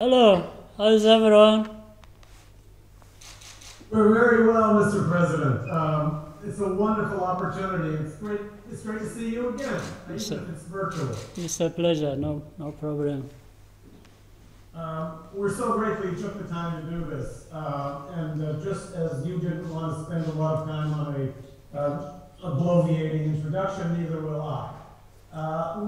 Hello, how's everyone? We're very well, Mr. President. It's a wonderful opportunity. It's great to see you again, even if it's virtual. It's a pleasure, no problem. We're so grateful you took the time to do this. And just as you didn't want to spend a lot of time on a bloviating introduction, neither will I.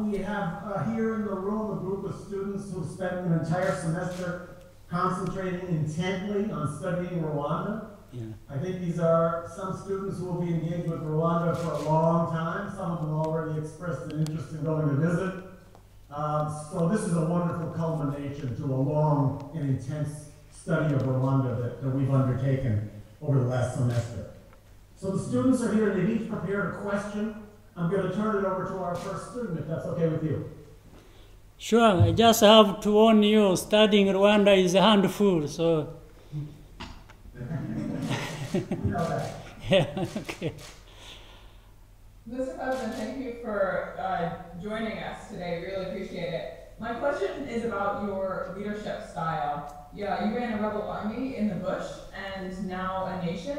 We have here in the room a group of students who spent an entire semester concentrating intently on studying Rwanda. Yeah. I think these are some students who will be engaged with Rwanda for a long time. Some of them already expressed an interest in going to visit. So this is a wonderful culmination to a long and intense study of Rwanda that we've undertaken over the last semester. So the students are here and they've each prepared a question. I'm going to turn it over to our first student, if that's okay with you. Sure, I just have to warn you, studying Rwanda is a handful, so... You know that. Yeah, okay. Mr. President, thank you for joining us today. Really appreciate it. My question is about your leadership style. Yeah, you ran a rebel army in the bush and now a nation.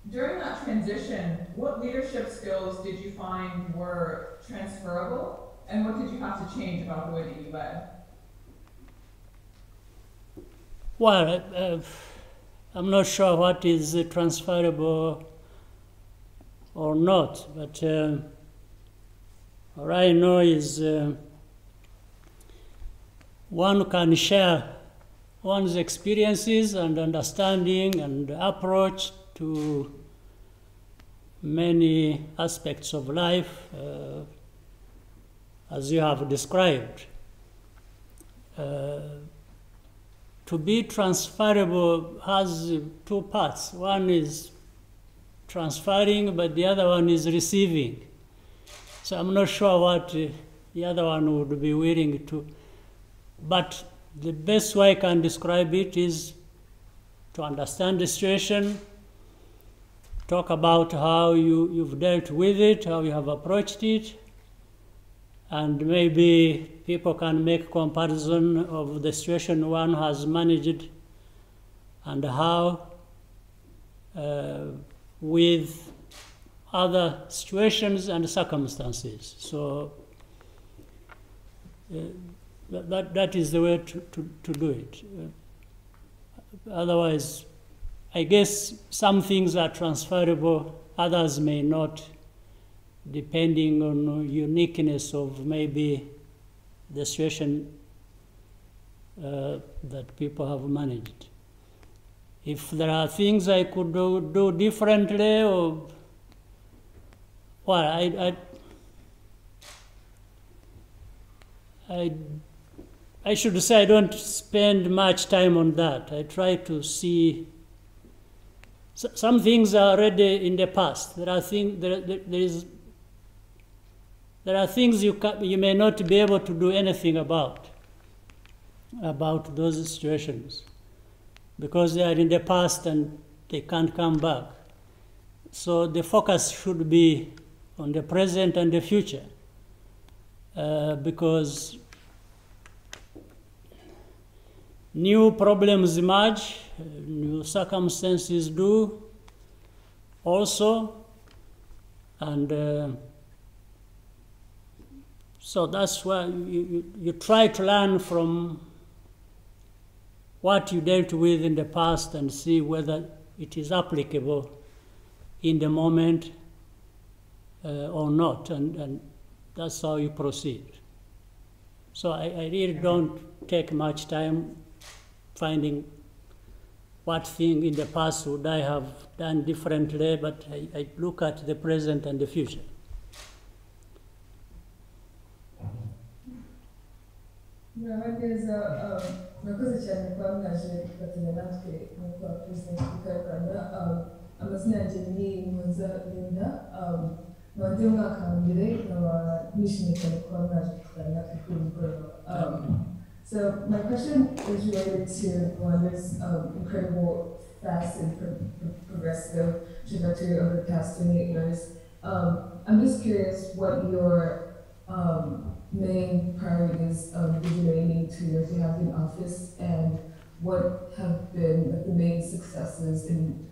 During that transition, what leadership skills did you find were transferable, and what did you have to change about the way that you led? Well, I'm not sure what is transferable or not, but what I know is one can share one's experiences and understanding and approach to many aspects of life, as you have described. To be transferable has two parts. One is transferring, but the other one is receiving. So I'm not sure what the other one would be willing to. But the best way I can describe it is to understand the situation, talk about how you've dealt with it, how you have approached it, and maybe people can make comparison of the situation one has managed and how with other situations and circumstances. So that is the way to do it. Otherwise, I guess some things are transferable, others may not, depending on uniqueness of maybe the situation that people have managed. If there are things I could do differently, or well, I should say I don't spend much time on that. I try to see. Some things are already in the past. There are things. There are things you may not be able to do anything about those situations, because they are in the past and they can't come back. So the focus should be on the present and the future, because new problems emerge, new circumstances do also, and so that's why you try to learn from what you dealt with in the past and see whether it is applicable in the moment or not, and that's how you proceed. So I really don't take much time finding what thing in the past would I have done differently, but I look at the present and the future. Murakoze murakoze cyane kuba mwaje gufatanya natwe nk'uko President Kagame amazina yanjye ni Mpunza Linda nabandi umwaka wa mbere nkaba nishimiye cyane kuba mwaje gufatanya natwe kuri uyu mugoroba. So my question is related to Rwanda's incredible, fast and progressive trajectory over the past 28 years. I'm just curious what your main priorities of the remaining 2 years you have in office, and what have been like, the main successes and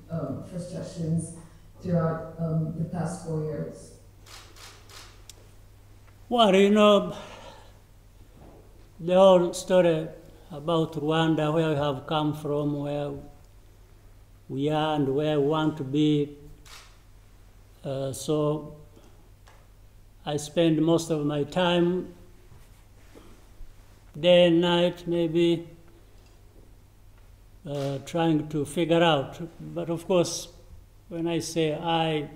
frustrations throughout the past 4 years? Well, you know, the whole story about Rwanda, where we have come from, where we are and where we want to be. So I spend most of my time, day and night maybe, trying to figure out. But of course, when I say I,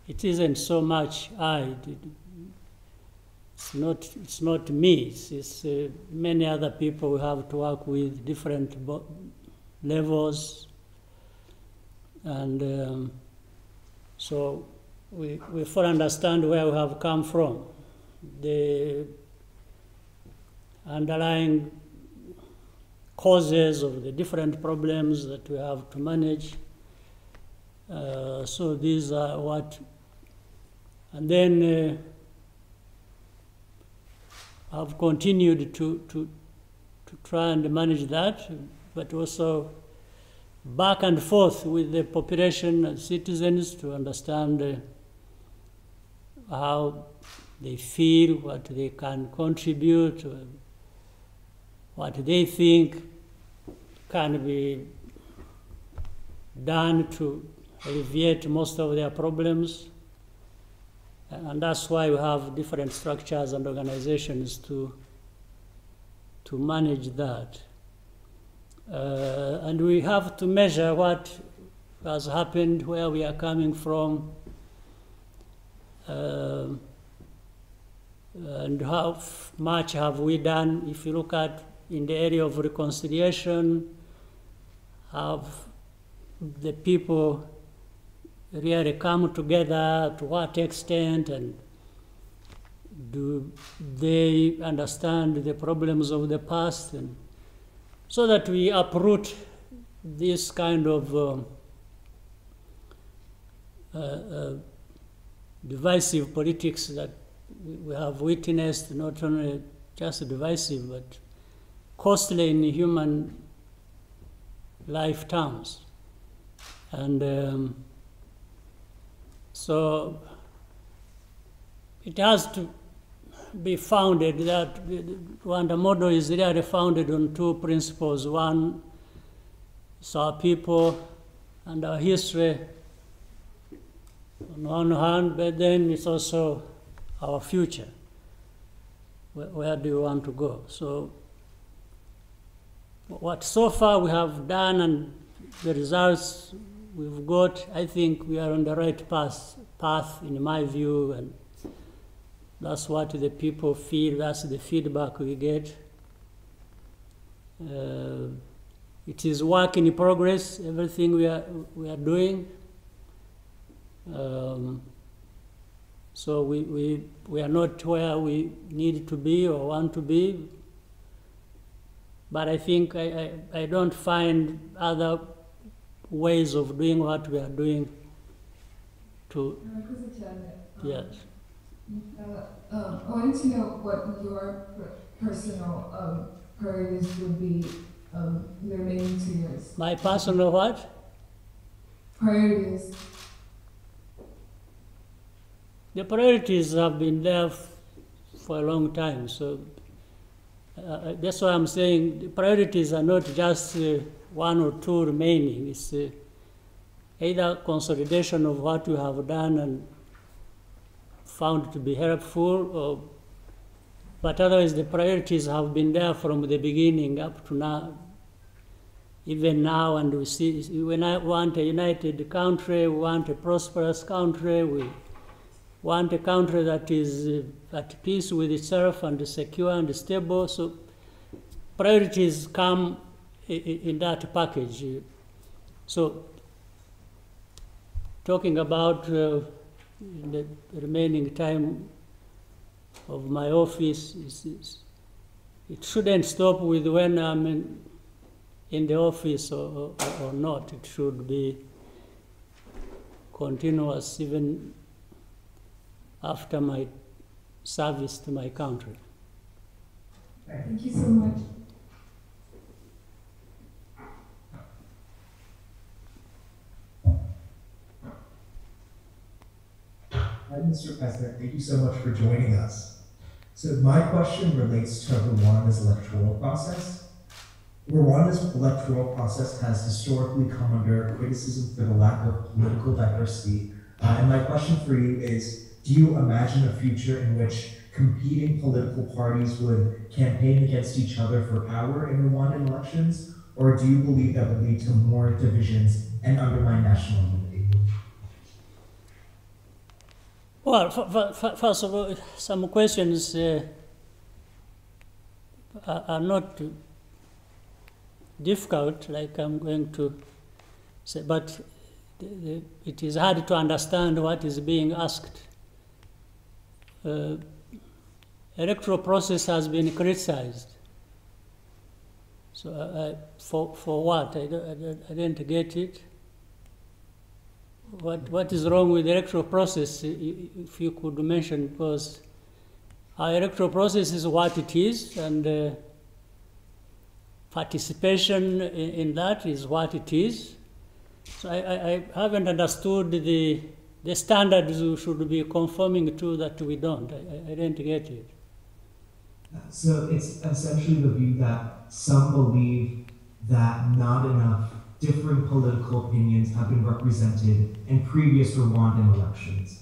it isn't so much I. It's not me. It's many other people we have to work with, different levels, and so we fully understand where we have come from. The underlying causes of the different problems that we have to manage. So these are what, and then I've continued to try and manage that, but also back and forth with the population and citizens to understand how they feel, what they can contribute, what they think can be done to alleviate most of their problems. And that's why we have different structures and organizations to manage that. And we have to measure what has happened, where we are coming from, and how much have we done. If you look at in the area of reconciliation, have the people really come together, to what extent, and do they understand the problems of the past, and so that we uproot this kind of divisive politics that we have witnessed, not only just divisive, but costly in human life terms. And so it has to be founded, that Rwanda model is really founded on two principles. One is our people and our history on one hand, but then it's also our future. Where do we want to go? So what so far we have done and the results we've got, I think we are on the right path in my view, and that's what the people feel, that's the feedback we get. It is work in progress, everything we are doing. So we are not where we need to be or want to be, but I think I don't find other ways of doing what we are doing to, yes. I wanted to know what your personal priorities would be the remaining 2 years. My personal what? Priorities. The priorities have been there for a long time, so that's why I'm saying the priorities are not just one or two remaining. It's either consolidation of what we have done and found to be helpful, but otherwise the priorities have been there from the beginning up to now, even now, and we see we want a united country, we want a prosperous country, we want a country that is at peace with itself and secure and stable. So priorities come in that package. So talking about in the remaining time of my office, it shouldn't stop with when I'm in the office or not. It should be continuous even after my service to my country. Thank you so much. Hi, Mr. President. Thank you so much for joining us. So my question relates to Rwanda's electoral process. Rwanda's electoral process has historically come under criticism for the lack of political diversity. And my question for you is, do you imagine a future in which competing political parties would campaign against each other for power in Rwandan elections? Or do you believe that would lead to more divisions and undermine national unity? Well, first of all, some questions are not difficult, like I'm going to say, but it is hard to understand what is being asked. Electoral process has been criticized. So for what? I didn't get it. What is wrong with the electoral process, if you could mention, because our electoral process is what it is, and participation in that is what it is. So I haven't understood the standards we should be conforming to that we don't. I didn't get it. So it's essentially the view that some believe that not enough different political opinions have been represented in previous Rwandan elections.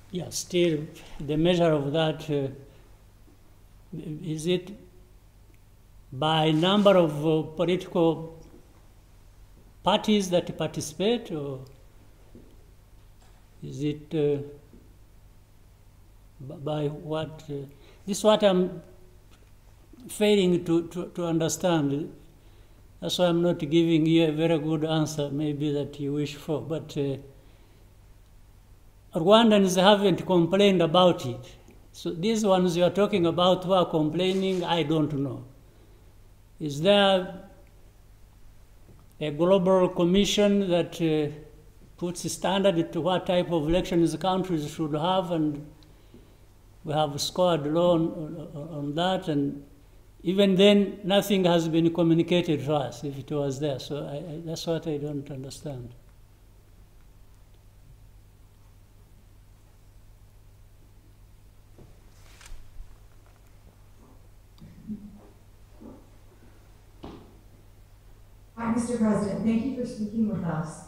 Yeah, still, the measure of that, is it by number of political parties that participate, or is it by what? This is what I'm failing to understand. That's why I'm not giving you a very good answer, maybe that you wish for. But Rwandans haven't complained about it. So these ones you are talking about who are complaining, I don't know. Is there a global commission that puts a standard to what type of elections countries should have, and we have scored low on that, and even then, nothing has been communicated to us if it was there. So that's what I don't understand. Hi, Mr. President. Thank you for speaking with us.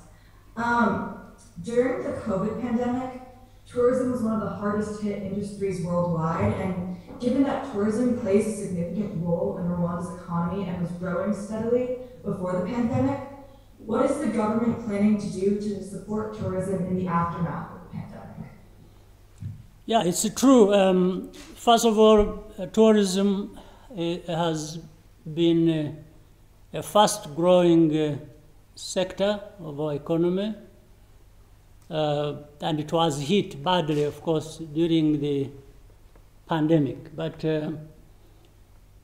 During the COVID pandemic, tourism was one of the hardest hit industries worldwide, and given that tourism plays a significant role in Rwanda's economy and was growing steadily before the pandemic, what is the government planning to do to support tourism in the aftermath of the pandemic? Yeah, it's true. First of all, tourism has been a fast-growing sector of our economy, and it was hit badly, of course, during the pandemic. But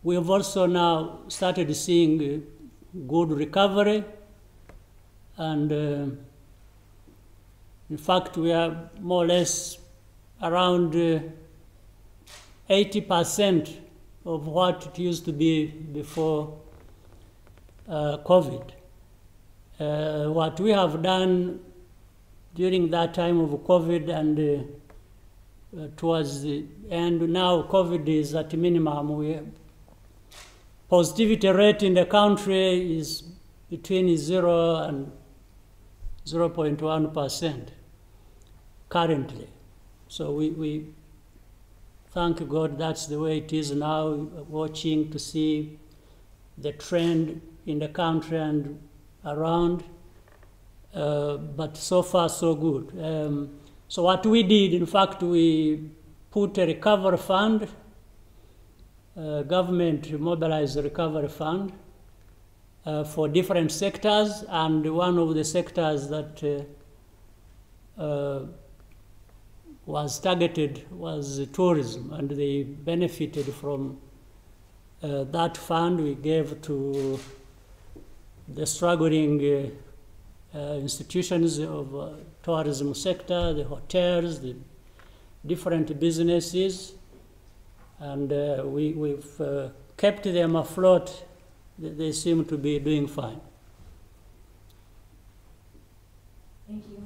we have also now started seeing good recovery, and in fact, we are more or less around 80% of what it used to be before COVID. What we have done during that time of COVID and towards the end, now COVID is at a minimum. Positivity rate in the country is between 0 and 0.1% currently. So we thank God that's the way it is now, watching to see the trend in the country and around, but so far so good. So what we did, in fact, we put a recovery fund, government mobilized a recovery fund for different sectors, and one of the sectors that was targeted was tourism, and they benefited from that fund. We gave to the struggling institutions of tourism sector, the hotels, the different businesses, and we've kept them afloat. They seem to be doing fine. Thank you.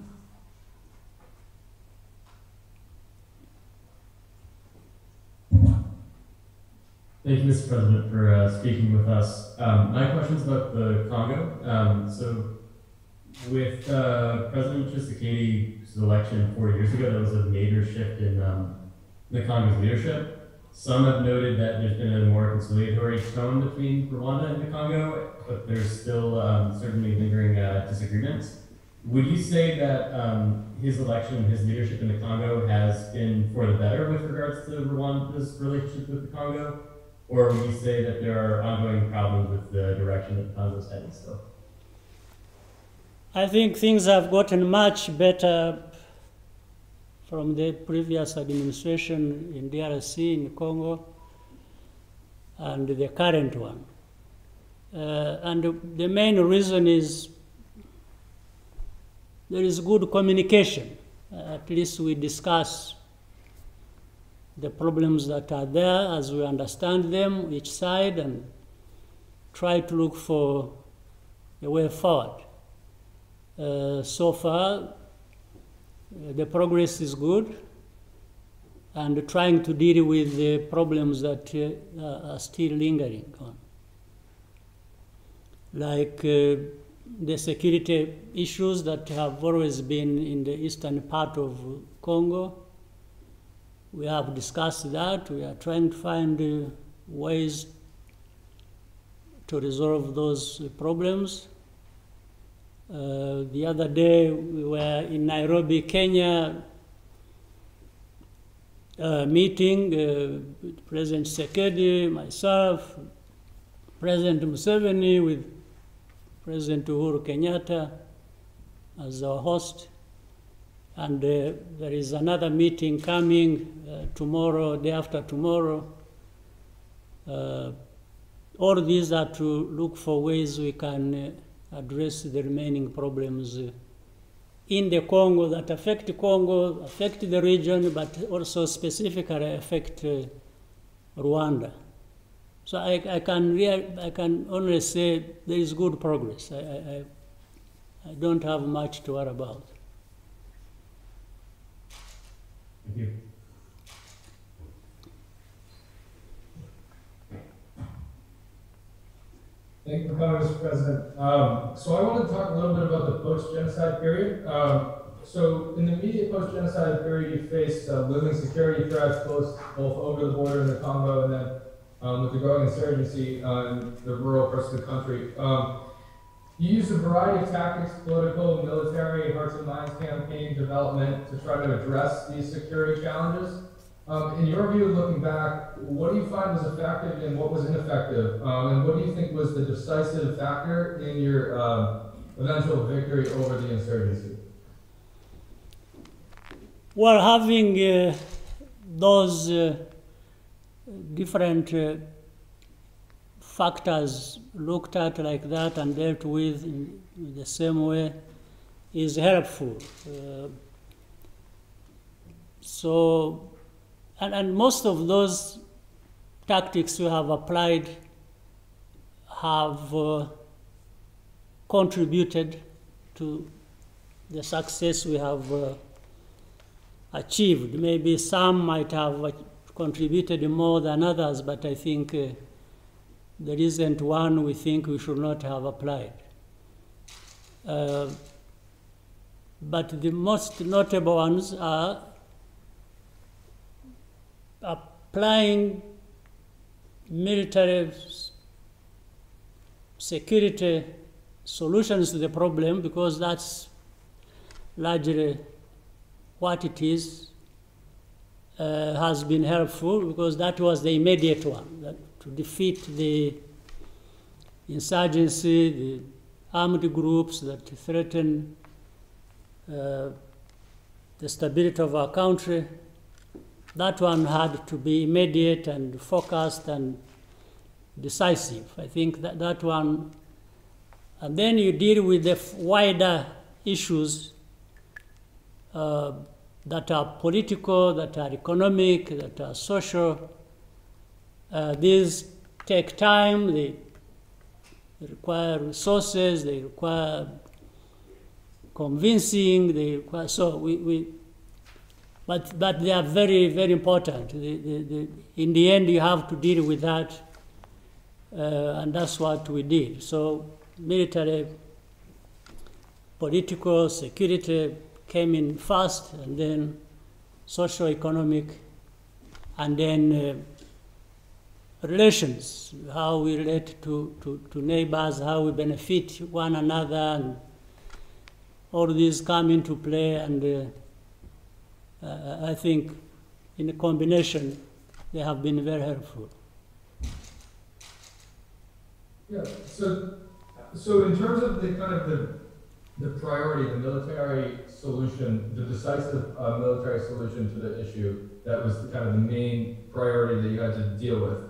Thank you, Mr. President, for speaking with us. My question is about the Congo. So, with President Tshisekedi's election 4 years ago, there was a major shift in the Congo's leadership. Some have noted that there's been a more conciliatory tone between Rwanda and the Congo, but there's still certainly lingering disagreements. Would you say that his election, his leadership in the Congo has been for the better with regards to Rwanda's relationship with the Congo? Or would you say that there are ongoing problems with the direction that the Congo is heading still? I think things have gotten much better from the previous administration in DRC, in Congo, and the current one. And the main reason is there is good communication. At least we discuss the problems that are there as we understand them, each side, and try to look for a way forward. So far, the progress is good, and trying to deal with the problems that are still lingering on. Like the security issues that have always been in the eastern part of Congo. We have discussed that. We are trying to find ways to resolve those problems. The other day, we were in Nairobi, Kenya, meeting President Tshisekedi, myself, President Museveni, with President Uhuru Kenyatta as our host. And there is another meeting coming tomorrow, day after tomorrow. All these are to look for ways we can address the remaining problems in the Congo that affect Congo, affect the region, but also specifically affect Rwanda. So I can only say there is good progress. I don't have much to worry about. Thank you. Thank you for coming, Mr. President. So I want to talk a little bit about the post-genocide period. So in the immediate post-genocide period, you faced looming security threats both over the border in the Congo and then with the growing insurgency in the rural parts of the country. You used a variety of tactics, political, military, hearts and minds campaign development to try to address these security challenges. In your view, looking back, what do you find was effective and what was ineffective? And what do you think was the decisive factor in your eventual victory over the insurgency? Well, having those different factors looked at like that and dealt with in the same way is helpful. And most of those tactics we have applied have contributed to the success we have achieved. Maybe some might have contributed more than others, but I think there isn't one we think we should not have applied. But the most notable ones are applying military security solutions to the problem, because that's largely what it is, has been helpful, because that was the immediate one, to defeat the insurgency, the armed groups that threaten the stability of our country. That one had to be immediate and focused and decisive. I think that one, and then you deal with the wider issues that are political, that are economic, that are social. These take time, they require resources, they require convincing, they require, so but they are very, very important. In the end, you have to deal with that, and that's what we did. So military, political, security came in first, and then socio-economic, and then relations, how we relate to neighbors, how we benefit one another, and all these come into play, and I think in a combination, they have been very helpful. Yeah, so in terms of the kind of the priority, the military solution, the decisive military solution to the issue, that was kind of the main priority that you had to deal with.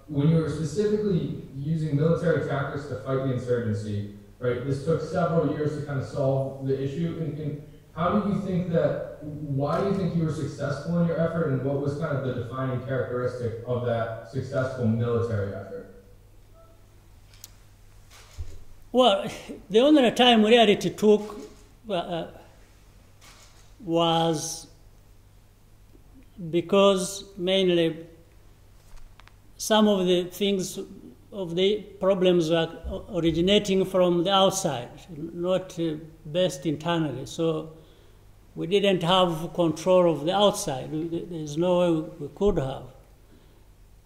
When you were specifically using military tactics to fight the insurgency, right, this took several years to kind of solve the issue. And how do you think why do you think you were successful in your effort, and what was kind of the defining characteristic of that successful military effort? Well, the only time really it took was because mainly some of the things, of the problems were originating from the outside, not based internally. So we didn't have control of the outside. There's no way we could have,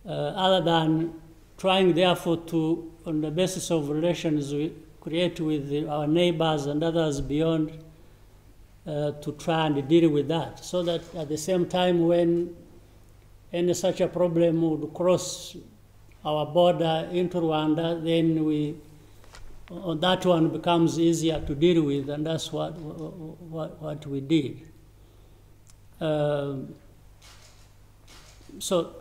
other than trying, therefore, to, on the basis of relations we create with our neighbors and others beyond, to try and deal with that. So that at the same time, when any such a problem would cross our border into Rwanda, then on that one becomes easier to deal with, and that's what we did. So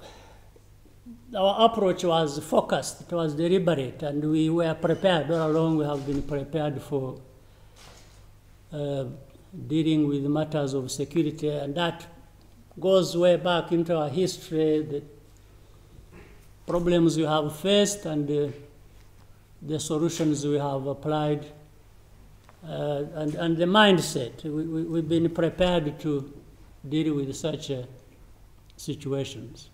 our approach was focused, it was deliberate, and we were prepared. All along we have been prepared for dealing with matters of security, and that goes way back into our history, the problems we have faced and the solutions we have applied, and the mindset. We've been prepared to deal with such situations.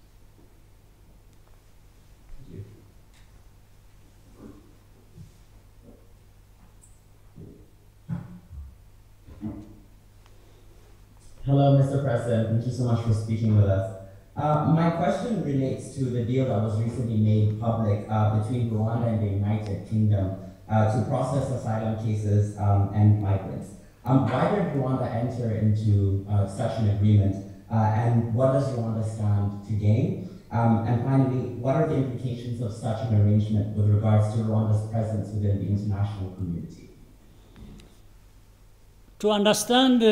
Hello, Mr. President. Thank you so much for speaking with us. My question relates to the deal that was recently made public between Rwanda and the United Kingdom to process asylum cases and migrants. Why did Rwanda enter into such an agreement, and what does Rwanda stand to gain? And finally, what are the implications of such an arrangement with regards to Rwanda's presence within the international community? To understand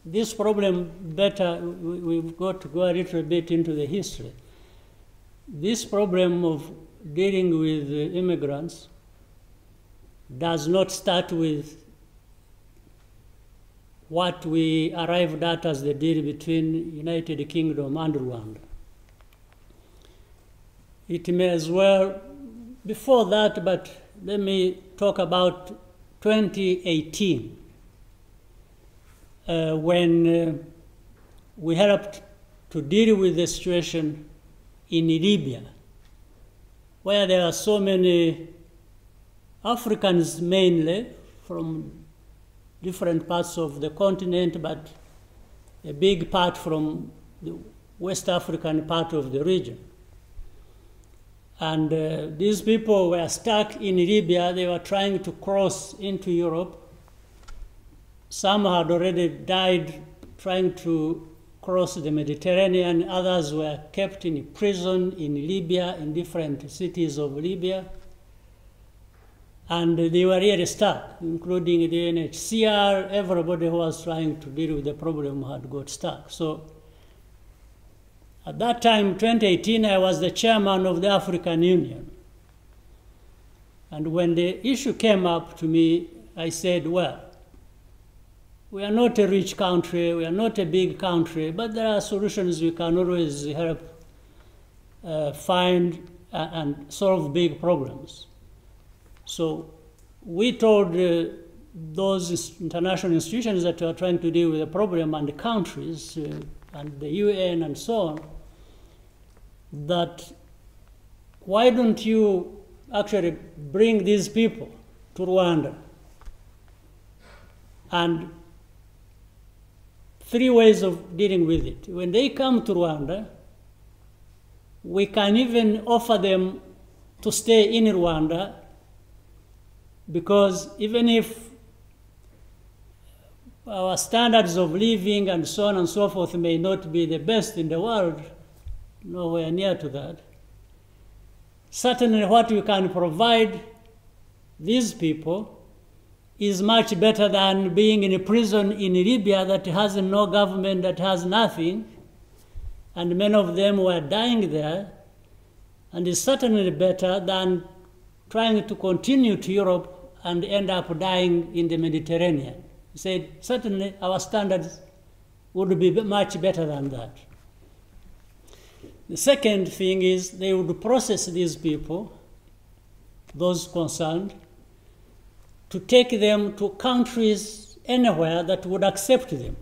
this problem better, we've got to go a little bit into the history. This problem of dealing with immigrants does not start with what we arrived at as the deal between United Kingdom and Rwanda. It may as well, before that, but let me talk about 2018. When we helped to deal with the situation in Libya, where there are so many Africans mainly from different parts of the continent, but a big part from the West African part of the region. And these people were stuck in Libya. They were trying to cross into Europe. Some had already died trying to cross the Mediterranean. Others were kept in prison in Libya, in different cities of Libya. And they were really stuck, including the UNHCR. Everybody who was trying to deal with the problem had got stuck. So at that time, 2018, I was the chairman of the African Union. And when the issue came up to me, I said, well, we are not a rich country, we are not a big country, but there are solutions we can always help find and solve big problems. So we told those international institutions that are trying to deal with the problem and the countries and the UN and so on, that why don't you actually bring these people to Rwanda? And 3 ways of dealing with it. When they come to Rwanda, we can even offer them to stay in Rwanda, because even if our standards of living and so on and so forth may not be the best in the world, nowhere near to that, certainly what we can provide these people is much better than being in a prison in Libya that has no government, that has nothing, and many of them were dying there, and is certainly better than trying to continue to Europe and end up dying in the Mediterranean. He said, certainly our standards would be much better than that. The second thing is they would process these people, those concerned, to take them to countries anywhere that would accept them,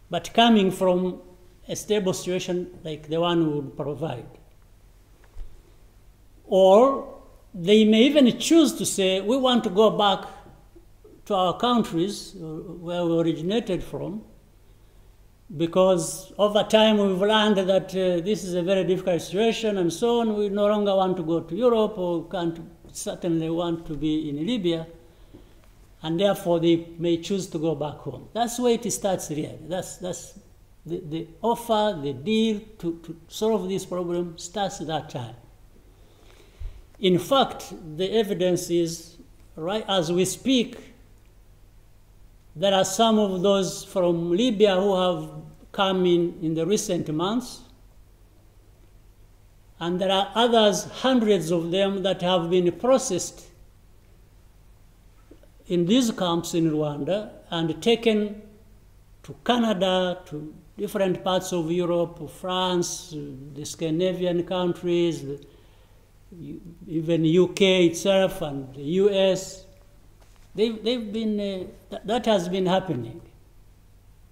but coming from a stable situation like the one we would provide. Or they may even choose to say, we want to go back to our countries where we originated from, because over time we've learned that this is a very difficult situation and so on. We no longer want to go to Europe, or can't certainly want to be in Libya, and therefore they may choose to go back home. That's where it starts really. That's the offer, the deal to solve this problem starts at that time. In fact, the evidence is, right as we speak, there are some of those from Libya who have come in the recent months, and there are others, hundreds of them, that have been processed in these camps in Rwanda and taken to Canada, to different parts of Europe, France, the Scandinavian countries, even UK itself and the US. They've been, that has been happening.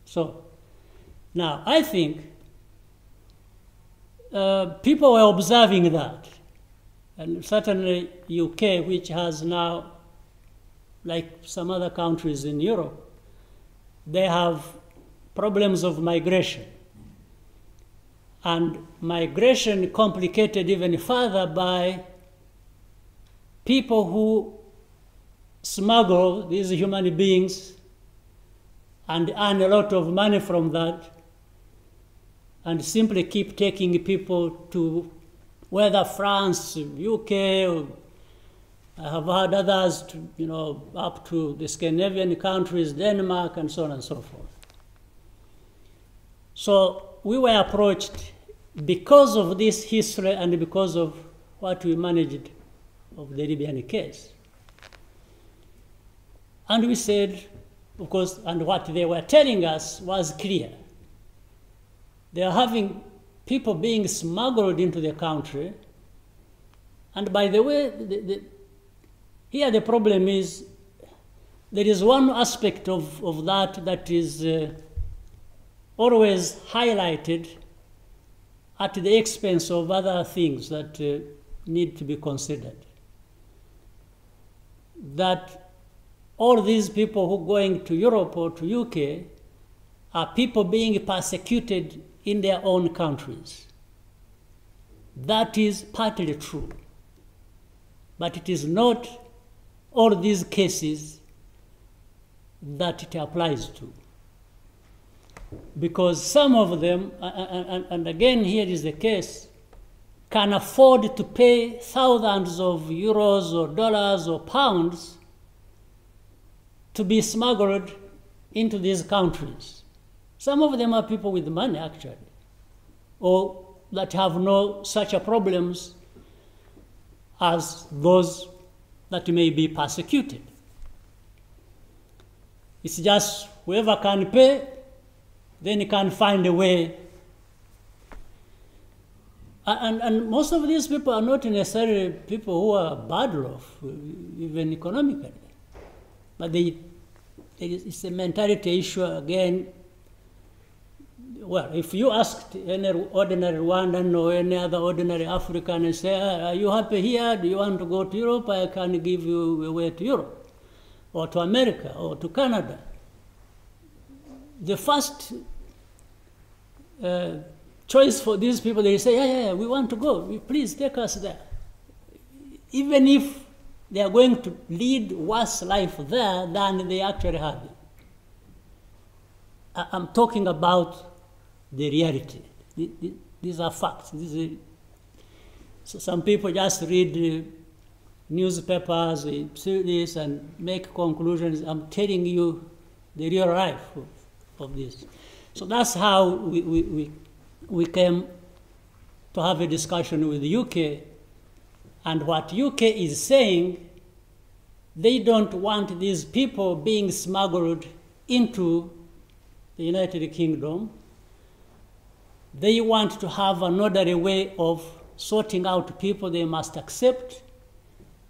So now I think people were observing that, and certainly UK, which has now, like some other countries in Europe, they have problems of migration. And migration complicated even further by people who smuggle these human beings and earn a lot of money from that, and simply keep taking people to whether France, UK, or I have heard others, up to the Scandinavian countries, Denmark, and so on and so forth. So we were approached because of this history and because of what we managed of the Libyan case. And we said, of course, and what they were telling us was clear. They are having people being smuggled into the country. And by the way, here the problem is, there is one aspect of that is always highlighted at the expense of other things that need to be considered. That all these people who are going to Europe or to UK are people being persecuted in their own countries. That is partly true. But it is not all these cases that it applies to. Because some of them, and again here is the case, can afford to pay thousands of euros or dollars or pounds to be smuggled into these countries. Some of them are people with money, actually, or that have no such problems as those that may be persecuted. It's just whoever can pay, then he can find a way. And most of these people are not necessarily people who are bad off, even economically. But it's a mentality issue again. Well, if you asked any ordinary Rwandan or any other ordinary African and say, are you happy here? Do you want to go to Europe? I can give you a way to Europe or to America or to Canada. The first choice for these people, they say, yeah, we want to go. Please take us there. Even if they are going to lead worse life there than they actually had. I'm talking about the reality. These are facts. So some people just read newspapers, they see this and make conclusions. I'm telling you the real life of this. So that's how we came to have a discussion with the UK. And what UK is saying, they don't want these people being smuggled into the United Kingdom. They want to have an orderly way of sorting out people they must accept,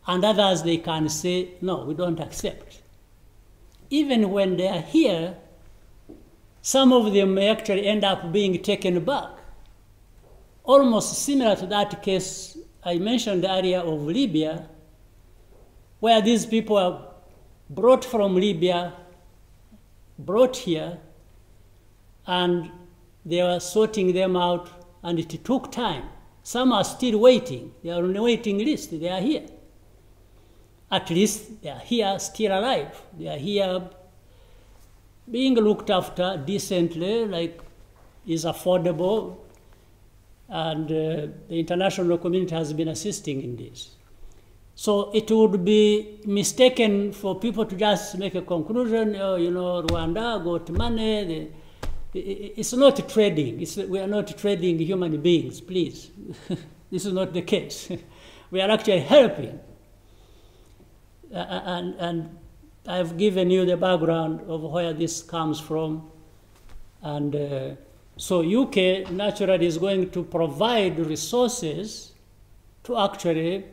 and others they can say, no, we don't accept. Even when they are here, some of them may actually end up being taken back. Almost similar to that case I mentioned earlier of Libya, where these people are brought from Libya, brought here, and they were sorting them out, and it took time. Some are still waiting. They are on the waiting list. They are here. At least they are here, still alive. They are here being looked after decently, like is affordable, and the international community has been assisting in this. So it would be mistaken for people to just make a conclusion, oh, Rwanda got money. It's not trading. We are not trading human beings, please. This is not the case. We are actually helping. And I've given you the background of where this comes from. And so UK naturally is going to provide resources to actually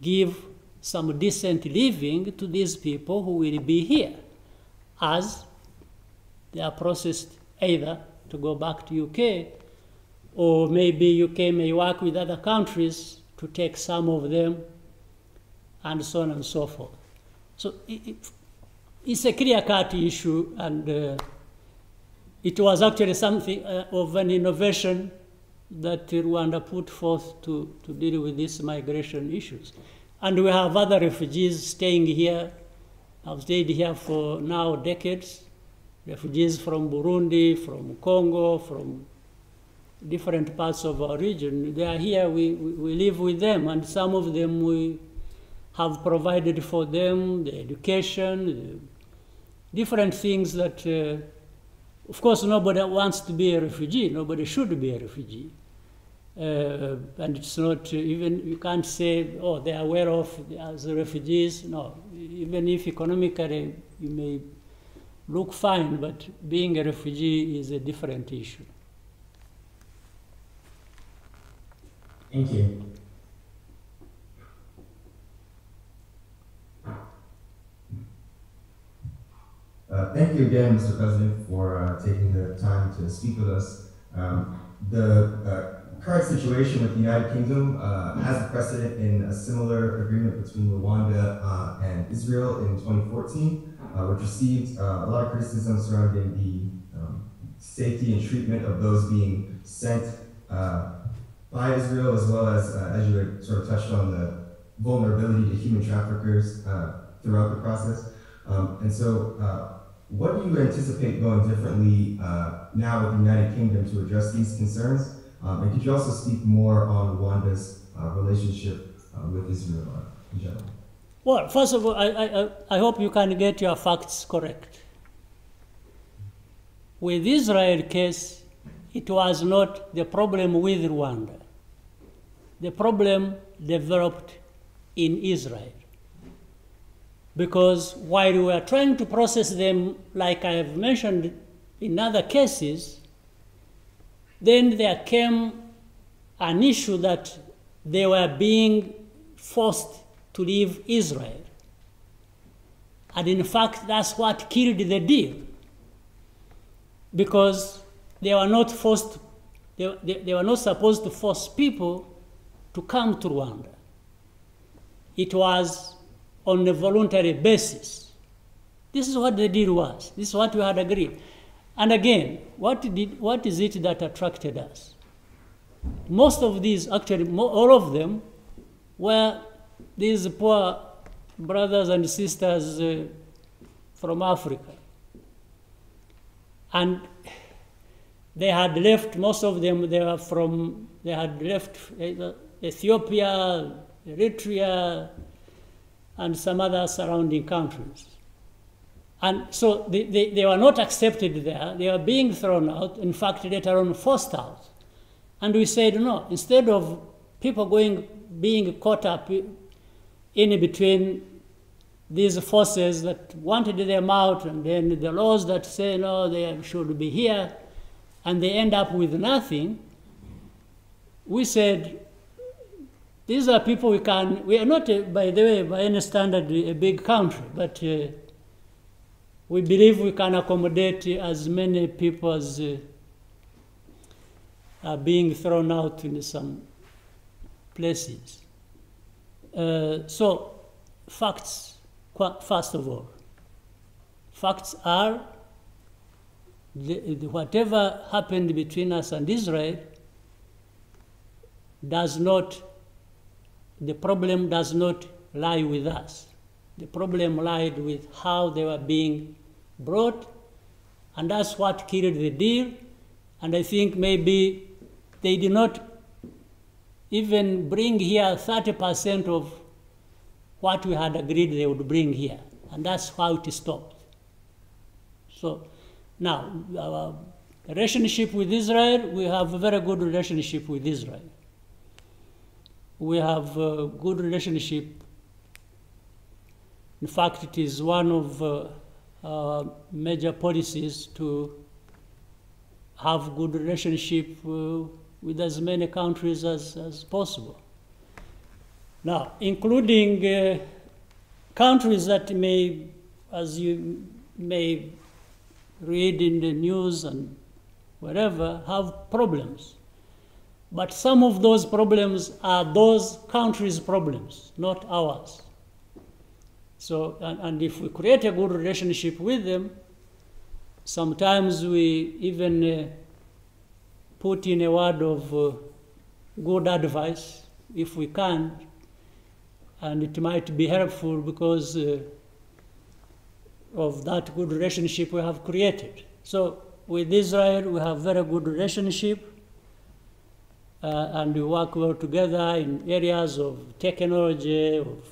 give some decent living to these people who will be here as they are processed either to go back to UK, or maybe UK may work with other countries to take some of them, and so on and so forth. So it's a clear-cut issue, and it was actually something of an innovation that Rwanda put forth to deal with these migration issues. And we have other refugees staying here, have stayed here for now decades. Refugees from Burundi, from Congo, from different parts of our region. They are here, we live with them, and some of them we have provided for them, the education, the different things that, of course, nobody wants to be a refugee, nobody should be a refugee. And it's not, even, you can't say, oh, they are well off as refugees. No, even if economically you may look fine, but being a refugee is a different issue. Thank you. Thank you again, Mr. President, for taking the time to speak with us. The current situation with the United Kingdom has a precedent in a similar agreement between Rwanda and Israel in 2014, which received a lot of criticism surrounding the safety and treatment of those being sent by Israel, as well as you had sort of touched on, the vulnerability to human traffickers throughout the process. And so what do you anticipate going differently now with the United Kingdom to address these concerns? And could you also speak more on Rwanda's relationship with Israel in general? Well, first of all, I hope you can get your facts correct. With Israel case, it was not the problem with Rwanda. The problem developed in Israel. because while we were trying to process them, like I have mentioned in other cases, then there came an issue that they were being forced to leave Israel. And in fact, that's what killed the deal, because they were not forced, they were not supposed to force people to come to Rwanda. It was on a voluntary basis. This is what the deal was. This is what we had agreed. And again, what is it that attracted us? Most of these, actually, all of them, were these poor brothers and sisters from Africa. And they had left, most of them, they had left Ethiopia, Eritrea, and some other surrounding countries. And so they were not accepted there. They were being thrown out, in fact, later on forced out. And we said, no, instead of people being caught up in between these forces that wanted them out, and then the laws that say, no, they should be here, and they end up with nothing, we said, these are people we are not, by the way, by any standard, a big country, but we believe we can accommodate as many people as are being thrown out in some places. So, facts, first of all. Facts are whatever happened between us and Israel the problem does not lie with us. The problem lied with how they were being brought, and that's what killed the deal. And I think maybe they did not even bring here 30% of what we had agreed they would bring here. And that's how it stopped. So now, our relationship with Israel, we have a very good relationship with Israel. We have a good relationship. In fact, it is one of our major policies to have good relationship with as many countries as possible. Now, including countries that may, as you may read in the news and wherever, have problems. But some of those problems are those countries' problems, not ours. So, and if we create a good relationship with them, sometimes we even put in a word of good advice, if we can, and it might be helpful because of that good relationship we have created. So with Israel, we have very good relationship, and we work well together in areas of technology, of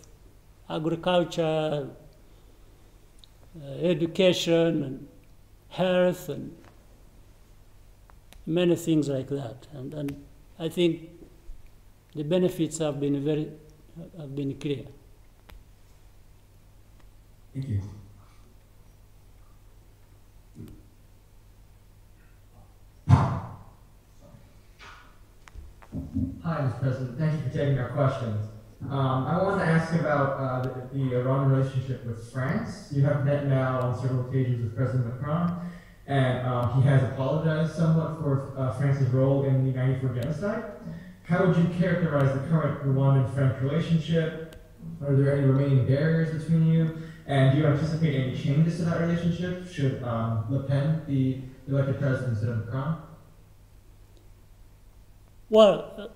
agriculture, education, and health, and many things like that. And I think the benefits have been clear. Thank you. Hi, Mr. President. Thank you for taking our questions. I wanted to ask about the Iran relationship with France. You have met now on several occasions with President Macron, and he has apologized somewhat for France's role in the '94 genocide. How would you characterize the current Rwandan-French relationship? Are there any remaining barriers between you? And do you anticipate any changes to that relationship should Le Pen be elected president instead of Macron? Well,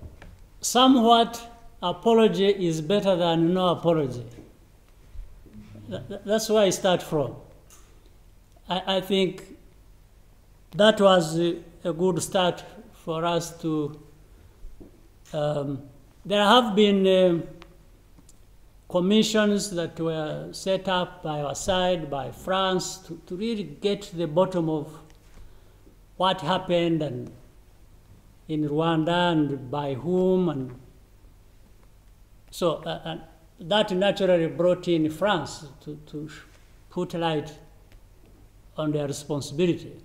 somewhat apology is better than no apology. That's where I start from. I think that was a good start for us to. There have been commissions that were set up by our side, by France, to really get to the bottom of what happened and in Rwanda and by whom. And so that naturally brought in France to put light on their responsibility.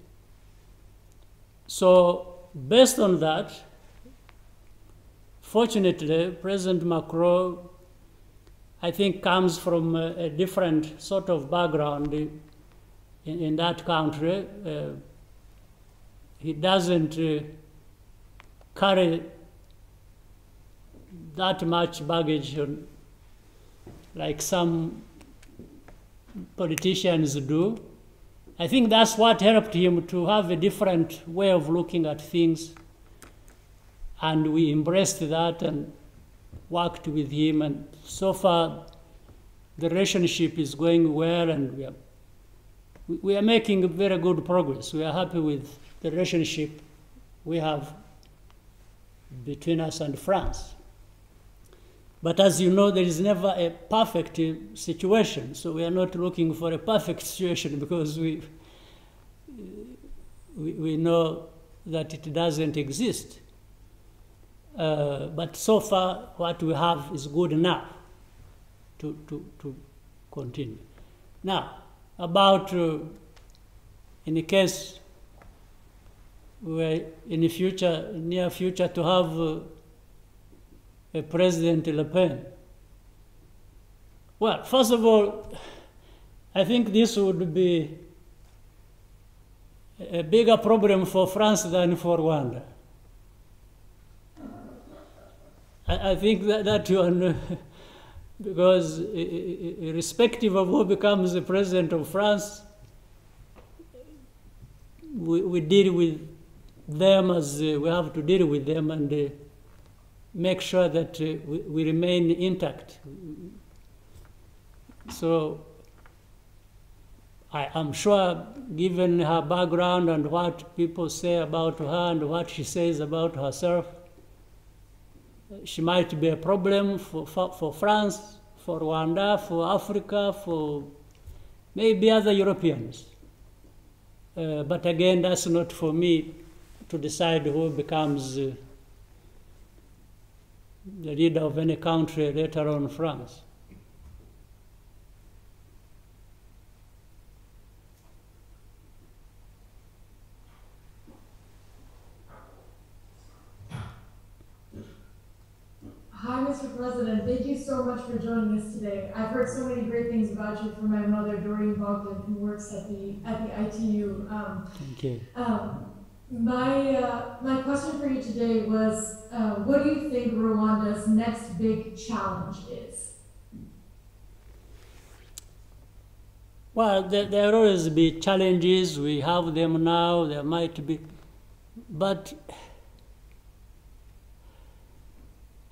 So based on that, fortunately, President Macron, I think, comes from a different sort of background in that country. He doesn't carry that much baggage like some politicians do. I think that's what helped him to have a different way of looking at things. And we embraced that and worked with him. And so far, the relationship is going well, and we are making very good progress. We are happy with the relationship we have between us and France. But as you know, there is never a perfect situation. So we are not looking for a perfect situation, because we know that it doesn't exist. But so far, what we have is good enough to continue. Now, about in the case where in the future, near future, to have a President Le Pen. Well, first of all, I think this would be a bigger problem for France than for Rwanda. I think that one, because irrespective of who becomes the president of France, we deal with them as we have to deal with them, and make sure that we remain intact. So I am sure, given her background and what people say about her and what she says about herself, she might be a problem for France, for Rwanda, for Africa, for maybe other Europeans. But again, that's not for me to decide who becomes the leader of any country, later on France. Hi, Mr. President. Thank you so much for joining us today. I've heard so many great things about you from my mother, Doreen Bogdan, who works at the ITU. Thank you. My question for you today was, what do you think Rwanda's next big challenge is? Well, there will always be challenges. We have them now. There might be, but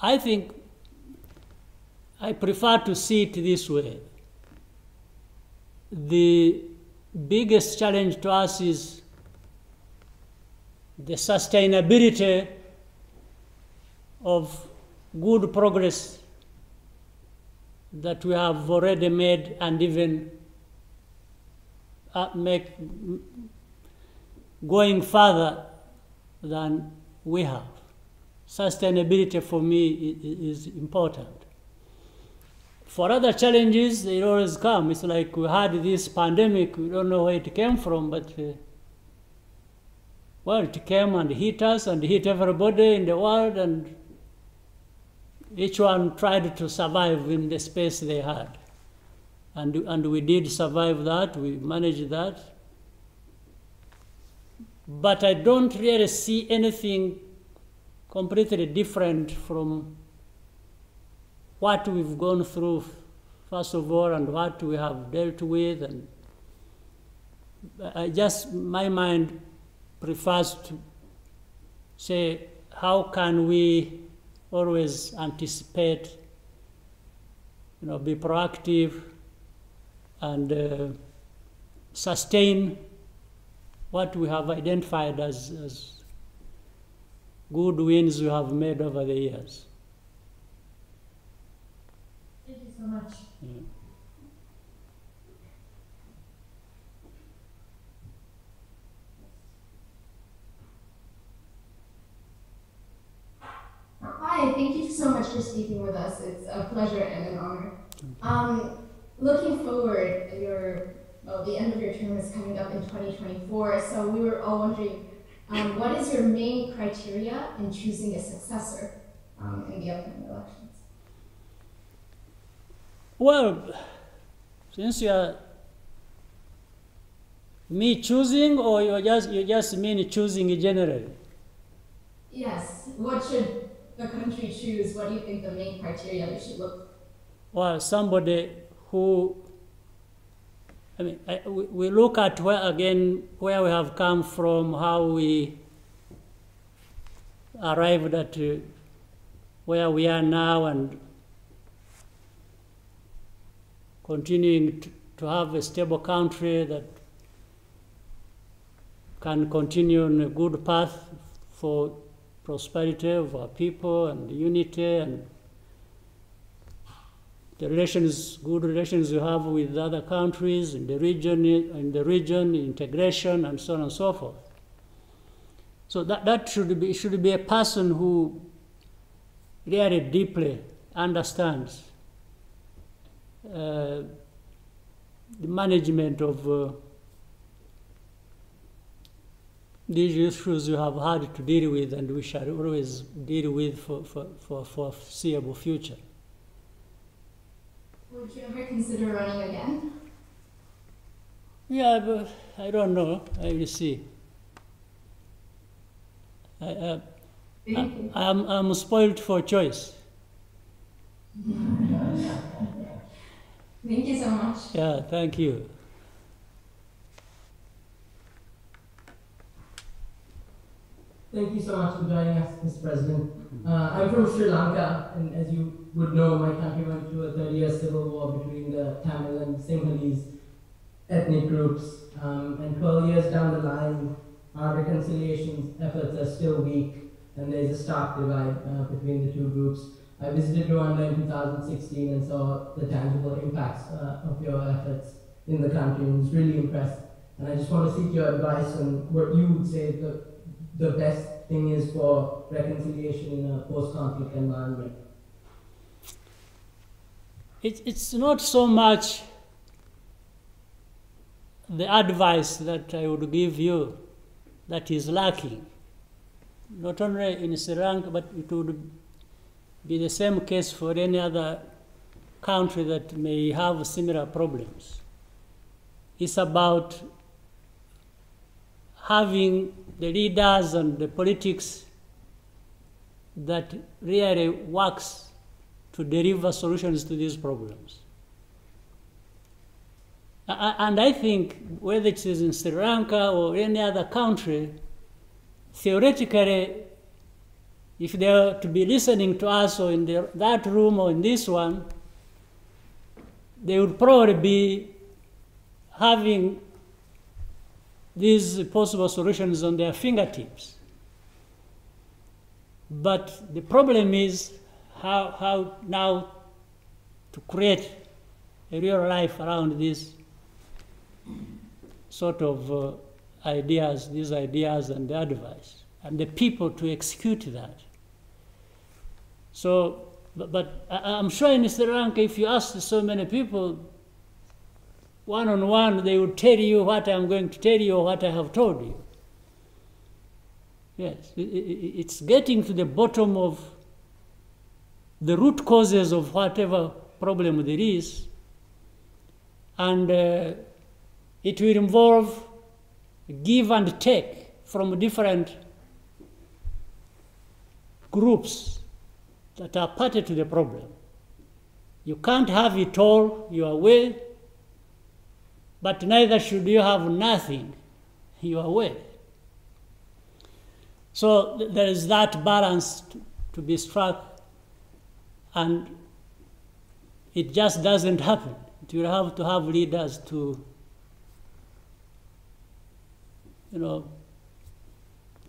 I think I prefer to see it this way. The biggest challenge to us is the sustainability of good progress that we have already made, and even going further than we have. Sustainability for me is important. For other challenges, they always come. It's like we had this pandemic. We don't know where it came from, but well, it came and hit us and hit everybody in the world, and each one tried to survive in the space they had. And we did survive that. We managed that. But I don't really see anything completely different from what we've gone through, first of all, and what we have dealt with. And my mind prefers to say, how can we always anticipate, be proactive and sustain what we have identified as good wins we have made over the years. Thank you so much. Yeah. Hi, thank you so much much for speaking with us. It's a pleasure and an honor. Looking forward, the end of your term is coming up in 2024, so we were all wondering, what is your main criteria in choosing a successor in the upcoming elections? Well, since you are me choosing, or you just mean choosing generally? Yes. What should the country choose? What do you think the main criteria they should look for? Well, somebody who, we look at where we have come from, how we arrived at where we are now, and continuing to have a stable country that can continue on a good path for prosperity of our people and unity and the good relations we have with other countries in the region, integration, and so on and so forth. So that should be a person who really deeply understands the management of these issues you have had to deal with, and we shall always deal with for foreseeable future. Would you ever consider running again? Yeah, but I don't know. I will see. I'm spoiled for choice. Thank you so much. Yeah, thank you. Thank you so much for joining us, Mr. President. I'm from Sri Lanka, and as you would know, my country went through a 30-year civil war between the Tamil and Sinhalese ethnic groups. And 12 years down the line, our reconciliation efforts are still weak, and there's a stark divide between the two groups. I visited Rwanda in 2016 and saw the tangible impacts of your efforts in the country, and was really impressed. And I just want to seek your advice on what you would say the best thing is for reconciliation in a post-conflict environment. It's not so much the advice that I would give you that is lacking. Not only in Sri Lanka, but it would be the same case for any other country that may have similar problems. It's about having the leaders and the politics that really works to deliver solutions to these problems. And I think whether it is in Sri Lanka or any other country, theoretically, if they are to be listening to us or in that room or in this one, they would probably be having these possible solutions on their fingertips. But the problem is how now to create a real life around these sort of ideas and the advice, and the people to execute that. So, but I'm sure in Sri Lanka, if you ask so many people, one-on-one, they would tell you what I'm going to tell you or what I have told you. Yes, it's getting to the bottom of the root causes of whatever problem there is, and it will involve give and take from different groups that are party to the problem. You can't have it all your way, but neither should you have nothing your way. So there is that balance to be struck, and it just doesn't happen. You will have to have leaders to, to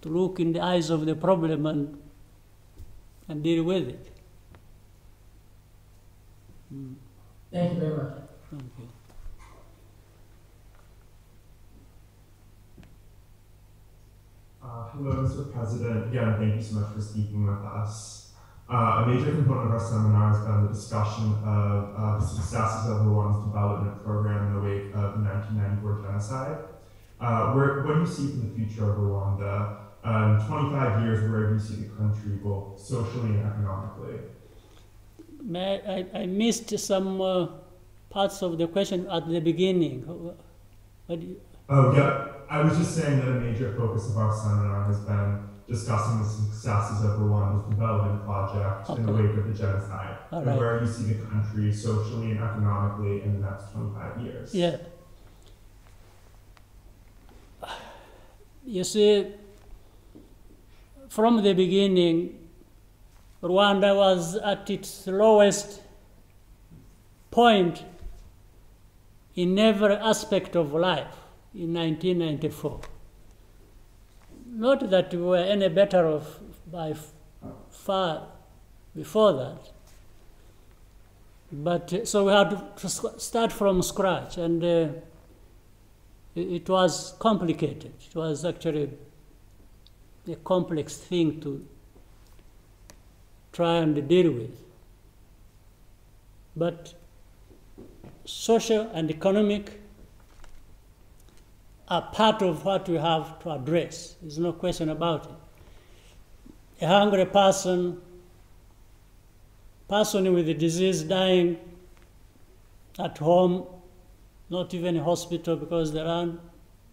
look in the eyes of the problem and deal with it. Thank you very much. Thank you. Hello, Mr. President. Again, thank you so much for speaking with us. A major component of our seminar has been the discussion of the successes of Rwanda's development program in the wake of the 1994 genocide. What do you see for the future of Rwanda? In 25 years, where do you see the country both socially and economically? I missed some parts of the question at the beginning. Oh, yeah. I was just saying that a major focus of our seminar has been discussing the successes of Rwanda's development project in the wake of the genocide, and where you see the country socially and economically in the next 25 years. Yeah. You see, from the beginning, Rwanda was at its lowest point in every aspect of life in 1994. Not that we were any better off by far before that, but so we had to start from scratch, and it was complicated. It was actually a complex thing to try and deal with. But social and economic are part of what we have to address. There's no question about it. A hungry person with a disease dying at home, not even a hospital because there are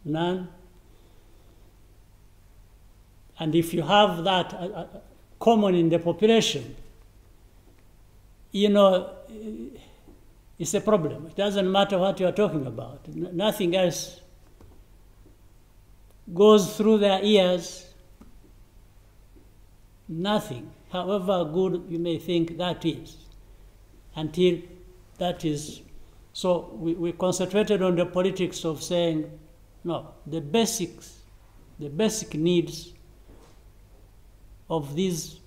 none. And if you have that common in the population, you know, it's a problem. It doesn't matter what you are talking about. Nothing else goes through their ears. Nothing, however good you may think that is, until that is. So we concentrated on the politics of saying, no, the basic needs of these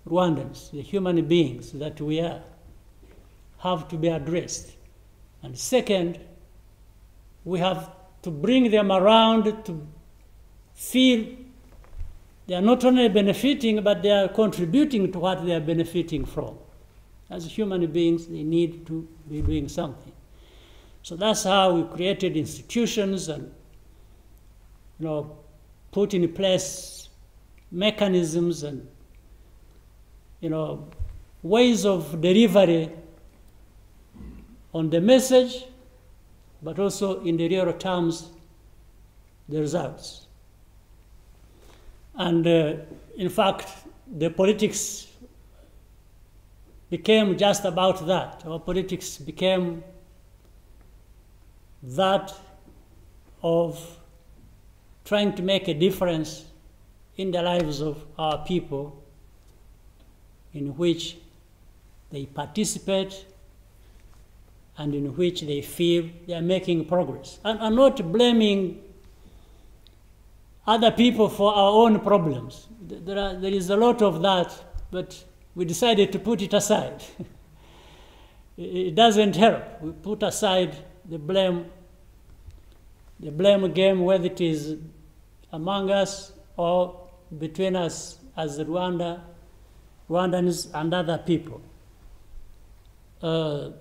Rwandans, the human beings that we are, have to be addressed. And second, we have to bring them around to feel they are not only benefiting, but they are contributing to what they are benefiting from. As human beings, they need to be doing something. So that's how we created institutions and, you know, put in place mechanisms and, you know, ways of delivery on the message, but also in the real terms, the results. And in fact, the politics became just about that. Our politics became that of trying to make a difference in the lives of our people, in which they participate and in which they feel they are making progress. And are not blaming other people for our own problems. There is a lot of that, but we decided to put it aside. It doesn't help. We put aside the blame game, whether it is among us or between us as Rwandans and other people. So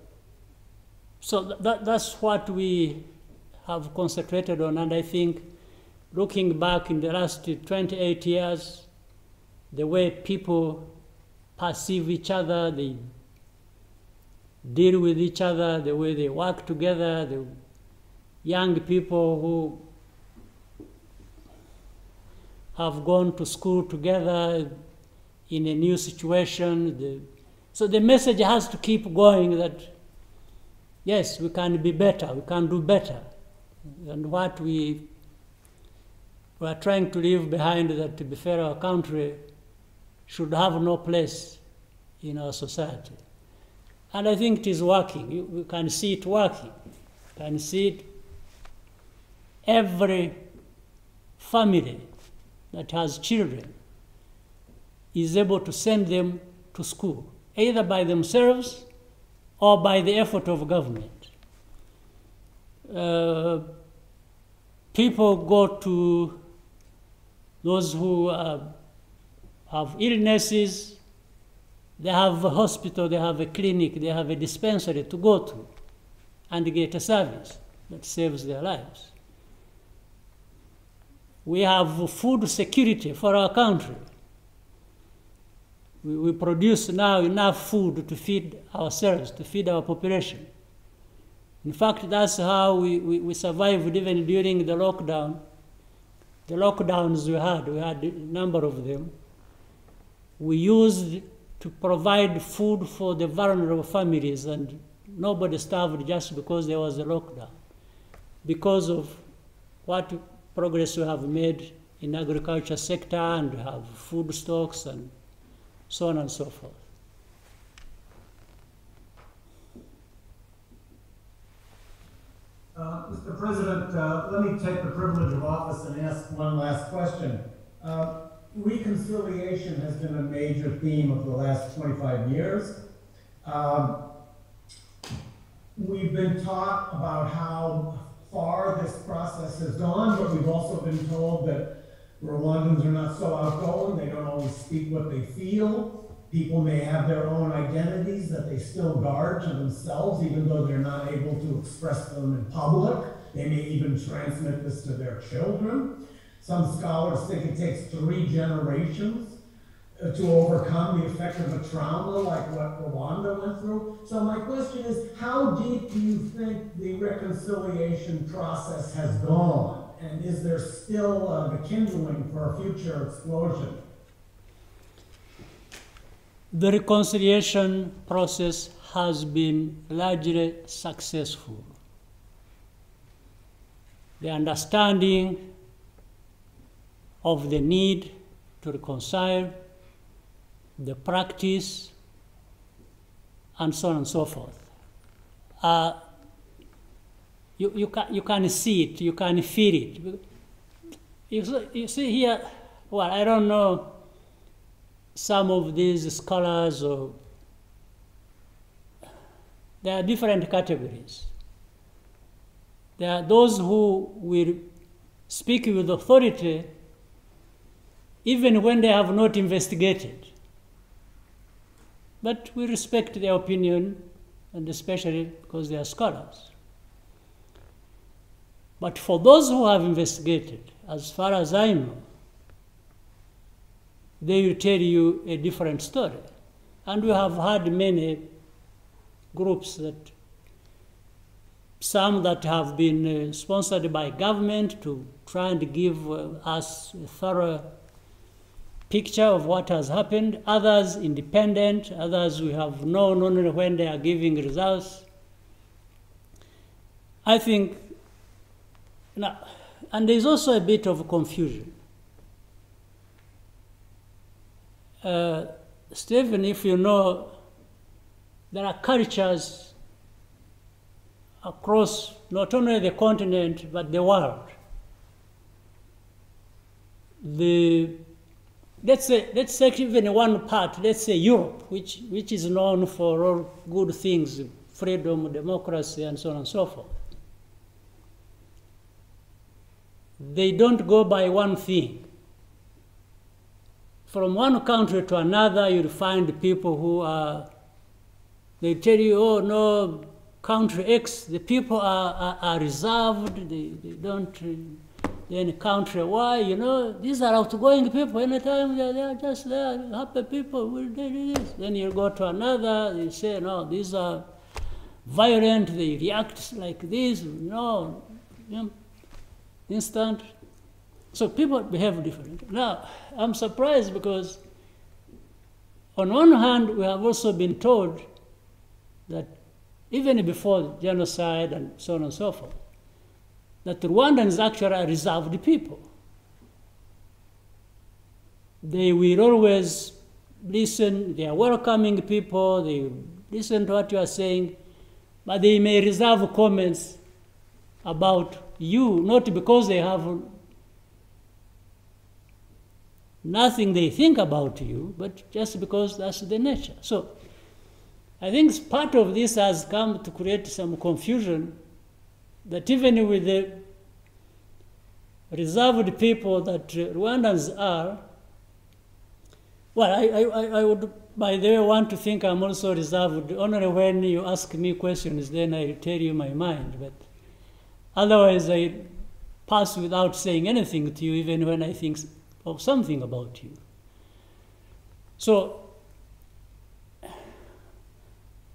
that's what we have concentrated on, and I think looking back in the last 28 years, the way people perceive each other, they deal with each other, the way they work together, the young people who have gone to school together in a new situation. So the message has to keep going that, yes, we can be better, we can do better. And what we are trying to leave behind, that to be fair, our country should have no place in our society. And I think it is working. You can see it working. You can see it. Every family that has children is able to send them to school, either by themselves or by the effort of government. People go to those who have illnesses, They have a hospital, they have a clinic, they have a dispensary to go to and get a service that saves their lives. We have food security for our country. We produce now enough food to feed ourselves, to feed our population. In fact, that's how we survived even during the lockdown. The lockdowns we had a number of them. We used to provide food for the vulnerable families, and nobody starved just because there was a lockdown. Because of what progress we have made in the agriculture sector, and we have food stocks and so on and so forth. Mr. President, let me take the privilege of office and ask one last question. Reconciliation has been a major theme of the last 25 years. We've been taught about how far this process has gone, but we've also been told that Rwandans are not so outgoing, they don't always speak what they feel. People may have their own identities that they still guard to themselves, even though they're not able to express them in public. They may even transmit this to their children. Some scholars think it takes 3 generations to overcome the effect of a trauma like what Rwanda went through. So my question is, how deep do you think the reconciliation process has gone? And is there still the kindling for a future explosion? The reconciliation process has been largely successful. The understanding of the need to reconcile, the practice, and so on and so forth. You can see it, you can feel it. You see here, well, I don't know, some of these scholars, there are different categories. There are those who will speak with authority even when they have not investigated. But we respect their opinion, and especially because they are scholars. But for those who have investigated, as far as I know, they will tell you a different story. And we have had many groups some that have been sponsored by government to try and give us a thorough picture of what has happened. Others independent, others we have known only when they are giving results. I think, now, and there's also a bit of confusion. Stephen, if you know, there are cultures across not only the continent, but the world. Let's say even one part, let's say Europe, which is known for all good things, freedom, democracy, and so on and so forth. They don't go by one thing. From one country to another, you'll find people who they tell you, oh no, country X, the people are reserved, they don't, then country Y, you know, these are outgoing people, anytime they are just there, happy people, will do this. Then you go to another, they say, no, these are violent, they react like this, no, instant. So people behave differently. Now, I'm surprised because on one hand, we have also been told that even before genocide and so on and so forth, that Rwandans actually are reserved people. They will always listen, they are welcoming people, they listen to what you are saying, but they may reserve comments about you, not because they have nothing they think about you, but just because that's the nature. So I think part of this has come to create some confusion that even with the reserved people that Rwandans are, well, I would by the way, want to think I'm also reserved. Only when you ask me questions, then I tell you my mind. But otherwise, I pass without saying anything to you, even when I think of something about you. So,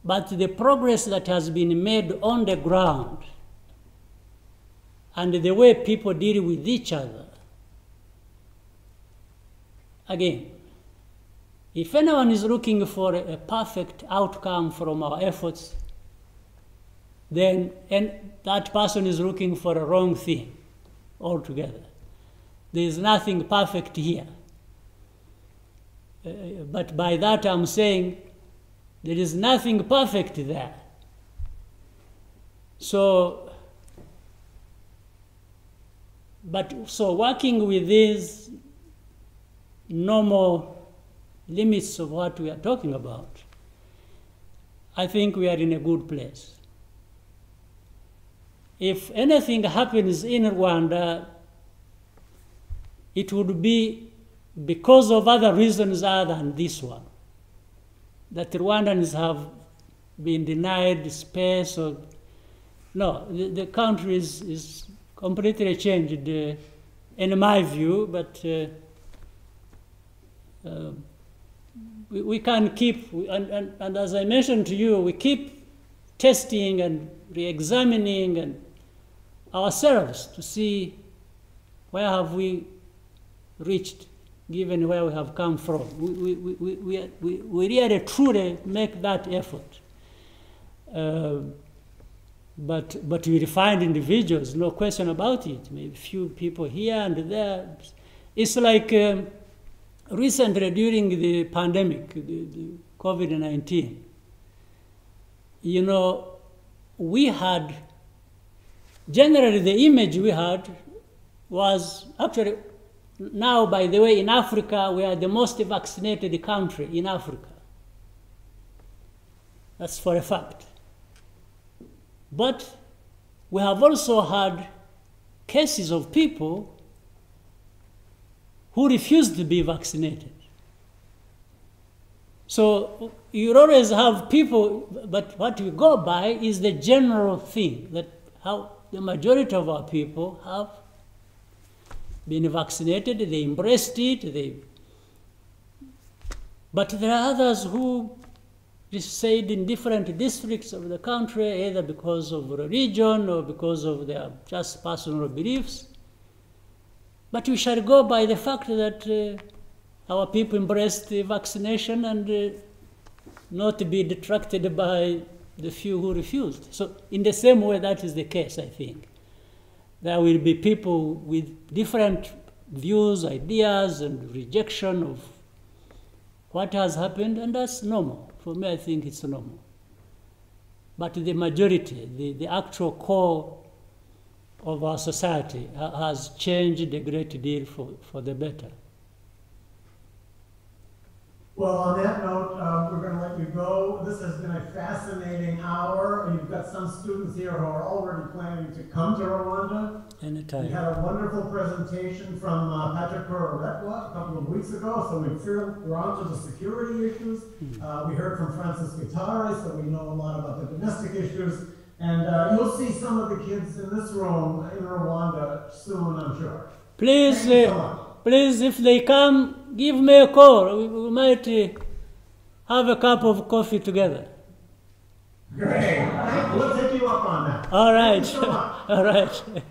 but the progress that has been made on the ground and the way people deal with each other, again, if anyone is looking for a perfect outcome from our efforts, then that person is looking for a wrong thing altogether. There is nothing perfect here. But by that I'm saying there is nothing perfect there. So working with these normal limits of what we are talking about, I think we are in a good place. If anything happens in Rwanda, it would be because of other reasons other than this one, that Rwandans have been denied space. Or no, the country is completely changed in my view, but we can keep, and as I mentioned to you, we keep testing and re-examining and ourselves to see where have we reached, given where we have come from. We really truly make that effort. But we find individuals, no question about it. Maybe few people here and there. It's like recently during the pandemic, the COVID-19, you know, we had, generally the image we had was actually, now by the way, in Africa, we are the most vaccinated country in Africa. That's for a fact. But we have also had cases of people who refused to be vaccinated. So you always have people, but what we go by is the general thing, that how the majority of our people have been vaccinated, they embraced it, but there are others who stayed in different districts of the country, either because of religion or because of their just personal beliefs. But we shall go by the fact that our people embraced the vaccination and not be detracted by the few who refused. So in the same way, that is the case, I think. There will be people with different views, ideas, and rejection of what has happened, and that's normal. For me, I think it's normal. But the majority, the actual core of our society has changed a great deal for the better. Well, on that note, we're going to let you go. This has been a fascinating hour. You've got some students here who are already planning to come to Rwanda. Anytime. We had a wonderful presentation from Patrick Koretwa a couple of weeks ago, so we're on to the security issues. We heard from Francis Guitare, so we know a lot about the domestic issues. And you'll see some of the kids in this room in Rwanda soon, I'm sure. Please, Thank you so much. Please, if they come, give me a call. We might have a cup of coffee together. Great. We'll take you up on that. All right. Thank you so much. All right.